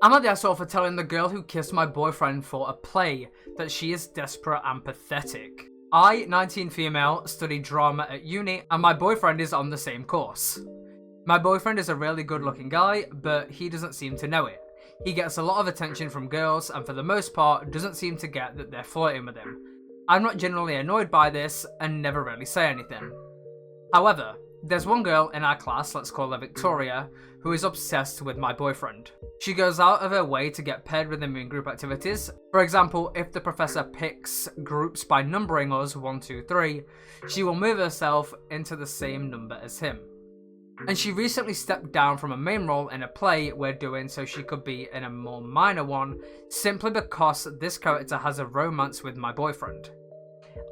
I'm at the asshole for telling the girl who kissed my boyfriend for a play that she is desperate and pathetic. I, 19 female, study drama at uni, and my boyfriend is on the same course. My boyfriend is a really good looking guy, but he doesn't seem to know it. He gets a lot of attention from girls, and for the most part, doesn't seem to get that they're flirting with him. I'm not generally annoyed by this, and never really say anything. However, there's one girl in our class, let's call her Victoria, who is obsessed with my boyfriend. She goes out of her way to get paired with him in group activities. For example, if the professor picks groups by numbering us 1, 2, 3, she will move herself into the same number as him. And she recently stepped down from a main role in a play we're doing so she could be in a more minor one, simply because this character has a romance with my boyfriend.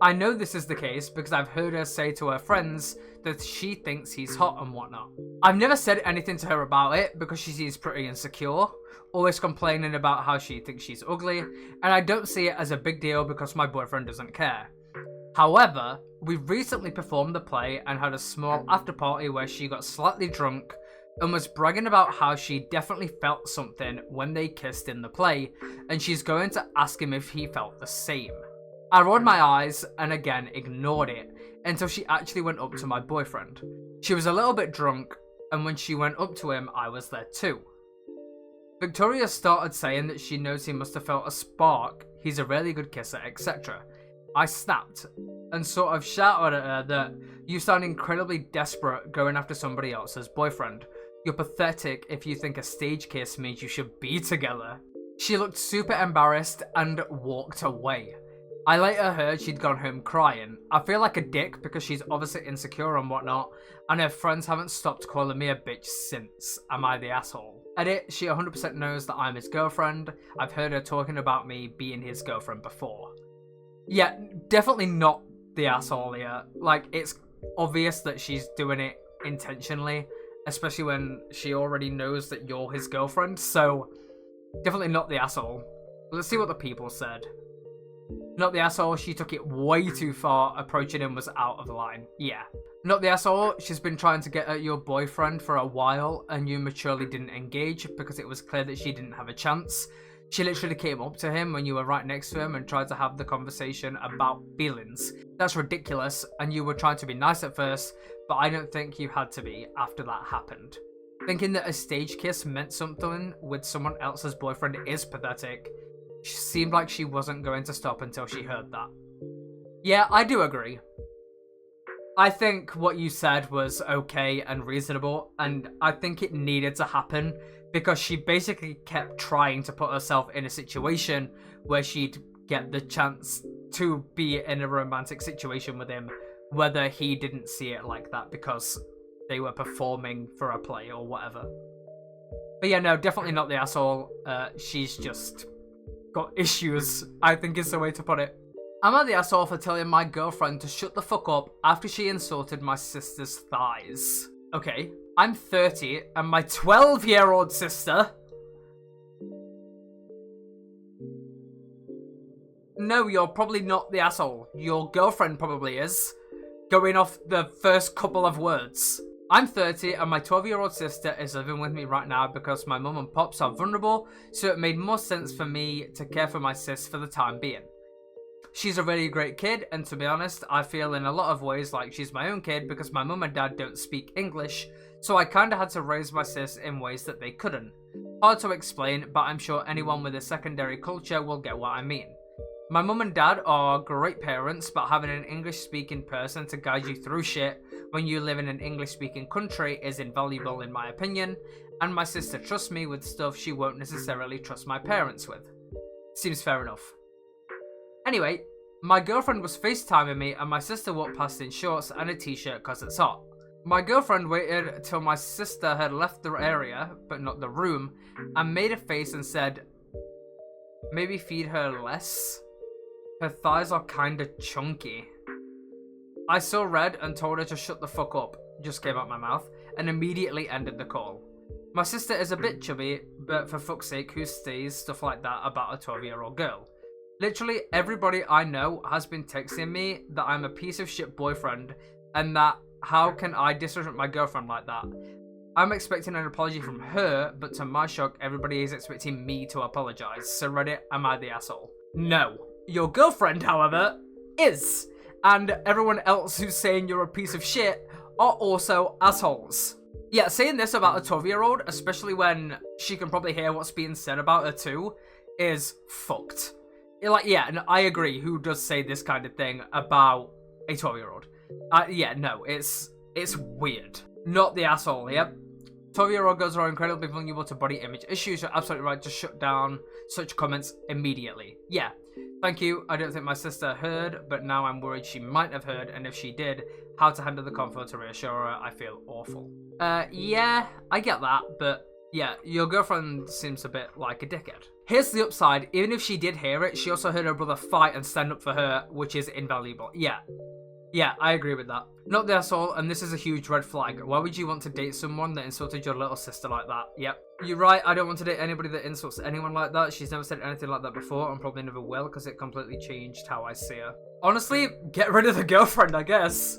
I know this is the case because I've heard her say to her friends that she thinks he's hot and whatnot. I've never said anything to her about it because she seems pretty insecure, always complaining about how she thinks she's ugly, and I don't see it as a big deal because my boyfriend doesn't care. However, we recently performed the play and had a small after party where she got slightly drunk and was bragging about how she definitely felt something when they kissed in the play, and she's going to ask him if he felt the same. I rolled my eyes and again ignored it until she actually went up to my boyfriend. She was a little bit drunk, and when she went up to him, I was there too. Victoria started saying that she knows he must have felt a spark, he's a really good kisser, etc. I snapped and sort of shouted at her that you sound incredibly desperate going after somebody else's boyfriend. You're pathetic if you think a stage kiss means you should be together. She looked super embarrassed and walked away. I later heard she'd gone home crying. I feel like a dick because she's obviously insecure and whatnot, and her friends haven't stopped calling me a bitch since. Am I the asshole? Edit, she 100% knows that I'm his girlfriend. I've heard her talking about me being his girlfriend before. Yeah, definitely not the asshole here. Like, it's obvious that she's doing it intentionally, especially when she already knows that you're his girlfriend, so definitely not the asshole. Let's see what the people said. Not the asshole, she took it way too far, approaching him was out of line. Yeah. Not the asshole, she's been trying to get at your boyfriend for a while and you maturely didn't engage because it was clear that she didn't have a chance. She literally came up to him when you were right next to him and tried to have the conversation about feelings. That's ridiculous, and you were trying to be nice at first, but I don't think you had to be after that happened. Thinking that a stage kiss meant something with someone else's boyfriend is pathetic. She seemed like she wasn't going to stop until she heard that. Yeah, I do agree. I think what you said was okay and reasonable, and I think it needed to happen because she basically kept trying to put herself in a situation where she'd get the chance to be in a romantic situation with him, whether he didn't see it like that because they were performing for a play or whatever. But yeah, no, definitely not the asshole. She's just got issues, I think is the way to put it. I'm at the asshole for telling my girlfriend to shut the fuck up after she insulted my sister's thighs. Okay, I'm 30 and my 12-year-old sister... No, you're probably not the asshole. Your girlfriend probably is. Going off the first couple of words. I'm 30 and my 12-year-old sister is living with me right now because my mum and pops are vulnerable, so it made more sense for me to care for my sis for the time being. She's a really great kid, and to be honest, I feel in a lot of ways like she's my own kid because my mum and dad don't speak English, so I kinda had to raise my sis in ways that they couldn't. Hard to explain, but I'm sure anyone with a secondary culture will get what I mean. My mum and dad are great parents, but having an English-speaking person to guide you through shit when you live in an English-speaking country is invaluable in my opinion, and my sister trusts me with stuff she won't necessarily trust my parents with. Seems fair enough. Anyway, my girlfriend was FaceTiming me and my sister walked past in shorts and a t-shirt cause it's hot. My girlfriend waited till my sister had left the area, but not the room, and made a face and said, maybe feed her less? Her thighs are kinda chunky. I saw red and told her to shut the fuck up, just came out my mouth, and immediately ended the call. My sister is a bit chubby, but for fuck's sake, who says stuff like that about a 12-year-old girl? Literally everybody I know has been texting me that I'm a piece of shit boyfriend, and that how can I disrespect my girlfriend like that? I'm expecting an apology from her, but to my shock, everybody is expecting me to apologize. So Reddit, am I the asshole? No. Your girlfriend, however, is. And everyone else who's saying you're a piece of shit are also assholes. Yeah, saying this about a 12-year-old, especially when she can probably hear what's being said about her too, is fucked. Like, yeah, and I agree who does say this kind of thing about a 12-year-old. Yeah, no, it's weird. Not the asshole, yep. 12-year-old girls are incredibly vulnerable to body image issues. You're absolutely right to shut down such comments immediately. Yeah, thank you. I don't think my sister heard, but now I'm worried she might have heard, and if she did, how to handle the conflict to reassure her. I feel awful. Yeah, I get that, but yeah, your girlfriend seems a bit like a dickhead. Here's the upside. Even if she did hear it, she also heard her brother fight and stand up for her, which is invaluable. Yeah, I agree with that. Not the asshole, and this is a huge red flag. Why would you want to date someone that insulted your little sister like that? Yep. You're right, I don't want to date anybody that insults anyone like that. She's never said anything like that before, and probably never will, because it completely changed how I see her. Honestly, get rid of the girlfriend, I guess.